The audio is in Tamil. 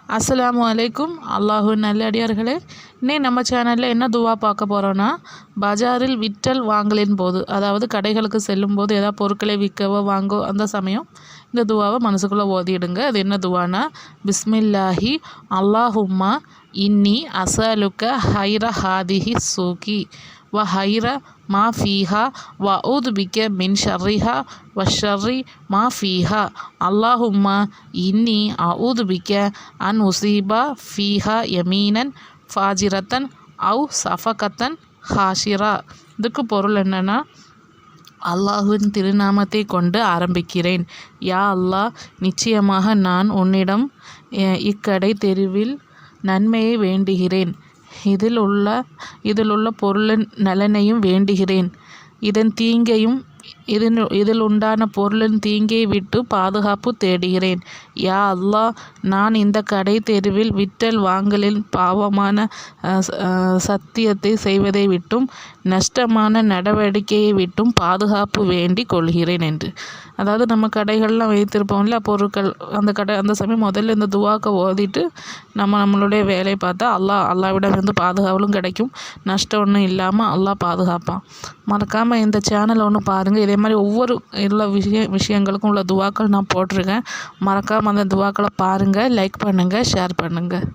அஸ்ஸலாமு அலைக்கும். அல்லாஹு நல்லடியார்களே, இன்னே நம்ம சேனலில் என்ன துவா பார்க்க போகிறோன்னா, பஜாரில் விற்றல் வாங்கலின் போது, அதாவது கடைகளுக்கு செல்லும்போது ஏதாவது பொருட்களை விற்கவோ வாங்கோ அந்த சமயம் இந்த துவாவை மனசுக்குள்ளே ஓதிடுங்க. அது என்ன துவானா, பிஸ்மில்லாஹி அல்லாஹும்மா இன்னி அசலுக்க ஹைர ஹாதிஹி சூக்கி வ ஹைர மா ஃபீஹா வ ஊது பிக்க மின் ஷர்ரிஹா வ ஷர்ரி மா ஃபீஹா அல்லாஹும்மா இன்னி அஊது பிக்க அன் உசீபா ஃபீஹா யமீனன் ஃபாஜிரத்தன் அவு சஃபகத்தன் ஹாஷிரா. இதுக்கு பொருள் என்னென்னா, அல்லாஹுவின் திருநாமத்தை கொண்டு ஆரம்பிக்கிறேன். யா அல்லாஹ், நிச்சயமாக நான் உன்னிடம் இக்கடை தெருவில் நன்மையை வேண்டுகிறேன். இதில் உள்ள பொருளின் நலனையும் வேண்டுகிறேன். இதில் உண்டான பொருளின் தீங்கை விட்டு பாதுகாப்பு தேடுகிறேன். யா அல்லாஹ், நான் இந்த கடை தெருவில் விற்றல் வாங்கலில் பாவமான சத்தியத்தை செய்வதை விட்டும் நஷ்டமான நடவடிக்கையை விட்டும் பாதுகாப்பு வேண்டி கொள்கிறேன் என்று. அதாவது நம்ம கடைகள்லாம் வைத்திருப்போம்ல பொருட்கள், அந்த சமயம் முதல்ல இந்த துவாக்கை ஓதிட்டு நம்மளுடைய வேலையை பார்த்தா அல்லாவிடம் இருந்து பாதுகாவலும் கிடைக்கும், நஷ்டம் ஒன்றும் இல்லாமல் அல்லாஹ் பாதுகாப்பான். மறக்காமல் இந்த சேனலை ஒன்று பாருங்கள். இதே மாதிரி ஒவ்வொரு விஷயங்களுக்கும் உள்ள துவாக்கள் நான் போட்டிருக்கேன். மறக்காமல் அந்த துவாக்களை பாருங்கள், லைக் பண்ணுங்கள், ஷேர் பண்ணுங்கள்.